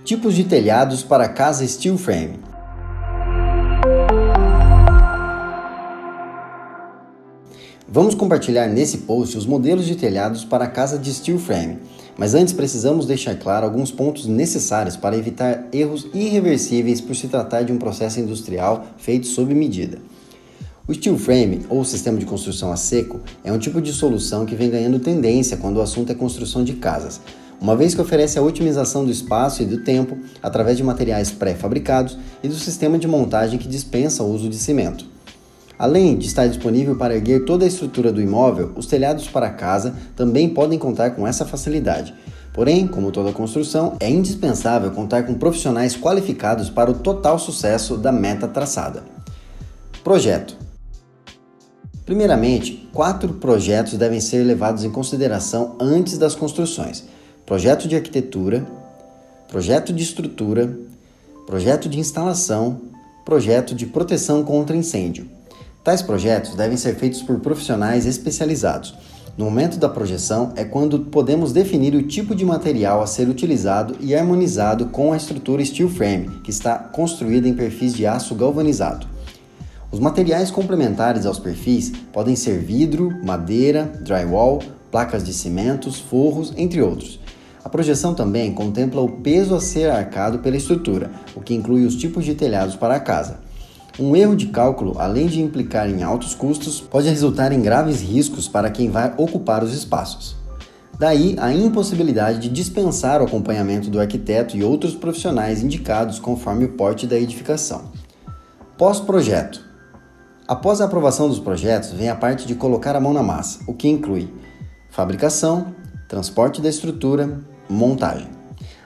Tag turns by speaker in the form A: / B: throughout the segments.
A: Tipos de telhados para casa steel frame. Vamos compartilhar nesse post os modelos de telhados para casa de steel frame, mas antes precisamos deixar claro alguns pontos necessários para evitar erros irreversíveis por se tratar de um processo industrial feito sob medida. O steel frame, ou sistema de construção a seco, é um tipo de solução que vem ganhando tendência quando o assunto é construção de casas, uma vez que oferece a otimização do espaço e do tempo através de materiais pré-fabricados e do sistema de montagem que dispensa o uso de cimento. Além de estar disponível para erguer toda a estrutura do imóvel, os telhados para casa também podem contar com essa facilidade. Porém, como toda construção, é indispensável contar com profissionais qualificados para o total sucesso da meta traçada. Projeto. Primeiramente, 4 projetos devem ser levados em consideração antes das construções: projeto de arquitetura, projeto de estrutura, projeto de instalação, projeto de proteção contra incêndio. Tais projetos devem ser feitos por profissionais especializados. No momento da projeção é quando podemos definir o tipo de material a ser utilizado e harmonizado com a estrutura steel frame, que está construída em perfis de aço galvanizado. Os materiais complementares aos perfis podem ser vidro, madeira, drywall, placas de cimentos, forros, entre outros. A projeção também contempla o peso a ser arcado pela estrutura, o que inclui os tipos de telhados para a casa. Um erro de cálculo, além de implicar em altos custos, pode resultar em graves riscos para quem vai ocupar os espaços. Daí a impossibilidade de dispensar o acompanhamento do arquiteto e outros profissionais indicados conforme o porte da edificação. Pós-projeto. Após a aprovação dos projetos, vem a parte de colocar a mão na massa, o que inclui fabricação, transporte da estrutura, montagem.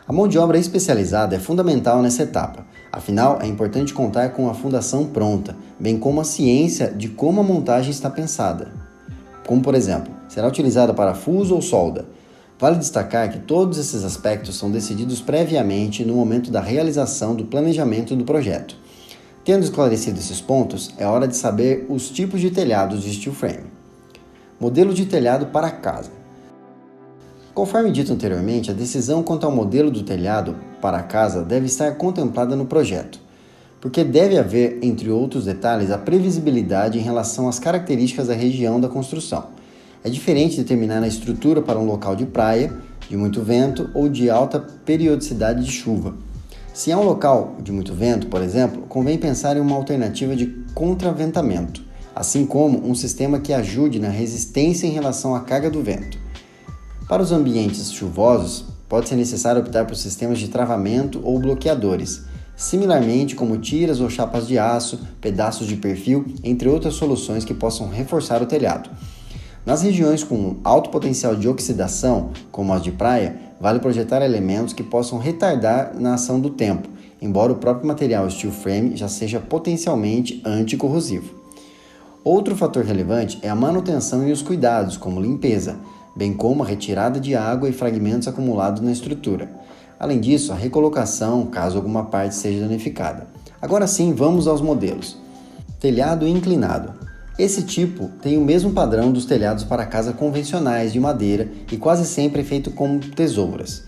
A: A mão de obra especializada é fundamental nessa etapa, afinal é importante contar com a fundação pronta, bem como a ciência de como a montagem está pensada. Como por exemplo, será utilizada parafuso ou solda? Vale destacar que todos esses aspectos são decididos previamente no momento da realização do planejamento do projeto. Tendo esclarecido esses pontos, é hora de saber os tipos de telhados de steel frame. Modelo de telhado para casa. Conforme dito anteriormente, a decisão quanto ao modelo do telhado para a casa deve estar contemplada no projeto, porque deve haver, entre outros detalhes, a previsibilidade em relação às características da região da construção. É diferente determinar a estrutura para um local de praia, de muito vento ou de alta periodicidade de chuva. Se é um local de muito vento, por exemplo, convém pensar em uma alternativa de contraventamento, assim como um sistema que ajude na resistência em relação à carga do vento. Para os ambientes chuvosos, pode ser necessário optar por sistemas de travamento ou bloqueadores, similarmente como tiras ou chapas de aço, pedaços de perfil, entre outras soluções que possam reforçar o telhado. Nas regiões com alto potencial de oxidação, como as de praia, vale projetar elementos que possam retardar na ação do tempo, embora o próprio material steel frame já seja potencialmente anticorrosivo. Outro fator relevante é a manutenção e os cuidados, como limpeza, bem como a retirada de água e fragmentos acumulados na estrutura. Além disso, a recolocação, caso alguma parte seja danificada. Agora sim, vamos aos modelos. Telhado inclinado. Esse tipo tem o mesmo padrão dos telhados para casa convencionais de madeira e quase sempre é feito com tesouras.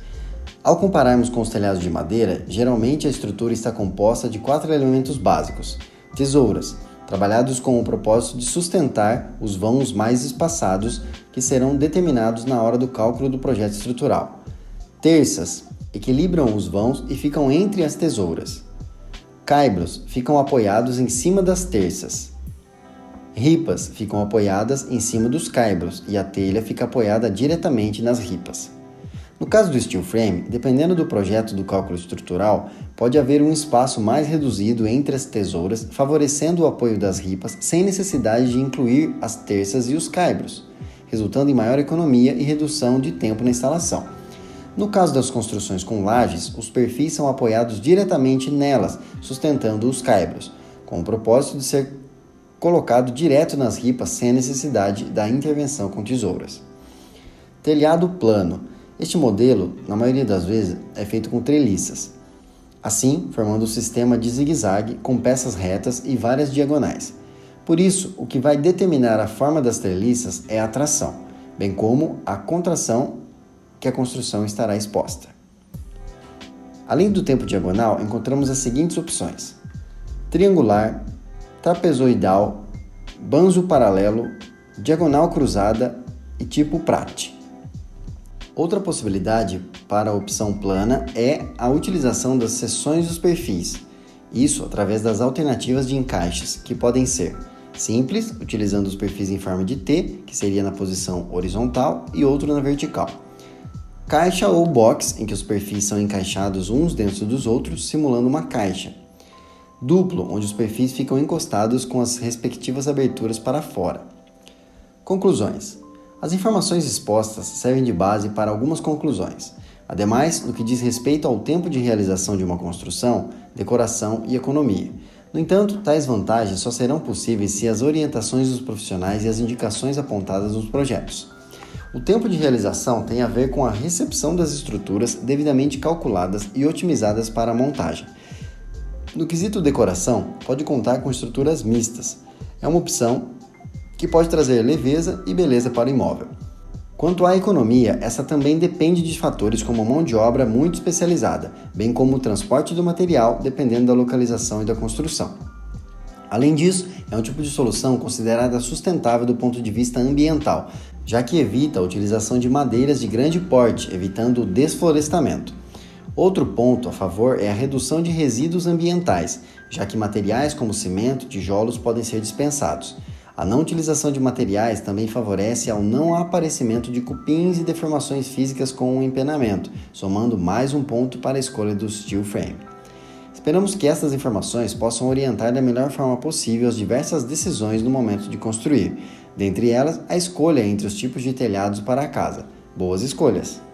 A: Ao compararmos com os telhados de madeira, geralmente a estrutura está composta de 4 elementos básicos. Tesouras, trabalhados com o propósito de sustentar os vãos mais espaçados que serão determinados na hora do cálculo do projeto estrutural. Terças, equilibram os vãos e ficam entre as tesouras. Caibros, ficam apoiados em cima das terças. Ripas, ficam apoiadas em cima dos caibros e a telha fica apoiada diretamente nas ripas. No caso do steel frame, dependendo do projeto do cálculo estrutural, pode haver um espaço mais reduzido entre as tesouras, favorecendo o apoio das ripas sem necessidade de incluir as terças e os caibros, resultando em maior economia e redução de tempo na instalação. No caso das construções com lajes, os perfis são apoiados diretamente nelas, sustentando os caibros, com o propósito de ser colocado direto nas ripas sem a necessidade da intervenção com tesouras. Telhado plano. Este modelo, na maioria das vezes, é feito com treliças, assim formando um sistema de zigue-zague com peças retas e várias diagonais. Por isso, o que vai determinar a forma das treliças é a tração, bem como a contração que a construção estará exposta. Além do tempo diagonal, encontramos as seguintes opções: triangular, trapezoidal, banzo paralelo, diagonal cruzada e tipo Pratt. Outra possibilidade para a opção plana é a utilização das seções dos perfis, isso através das alternativas de encaixes, que podem ser simples, utilizando os perfis em forma de T, que seria na posição horizontal, e outro na vertical. Caixa ou box, em que os perfis são encaixados uns dentro dos outros, simulando uma caixa. Duplo, onde os perfis ficam encostados com as respectivas aberturas para fora. Conclusões. As informações expostas servem de base para algumas conclusões. Ademais, no que diz respeito ao tempo de realização de uma construção, decoração e economia. No entanto, tais vantagens só serão possíveis se as orientações dos profissionais e as indicações apontadas nos projetos. O tempo de realização tem a ver com a recepção das estruturas devidamente calculadas e otimizadas para a montagem. No quesito decoração, pode contar com estruturas mistas. É uma opção que pode trazer leveza e beleza para o imóvel. Quanto à economia, essa também depende de fatores como mão de obra muito especializada, bem como o transporte do material, dependendo da localização e da construção. Além disso, é um tipo de solução considerada sustentável do ponto de vista ambiental, já que evita a utilização de madeiras de grande porte, evitando o desflorestamento. Outro ponto a favor é a redução de resíduos ambientais, já que materiais como cimento e tijolos podem ser dispensados. A não utilização de materiais também favorece ao não aparecimento de cupins e deformações físicas com o empenamento, somando mais um ponto para a escolha do steel frame. Esperamos que estas informações possam orientar da melhor forma possível as diversas decisões no momento de construir, dentre elas a escolha entre os tipos de telhados para a casa. Boas escolhas!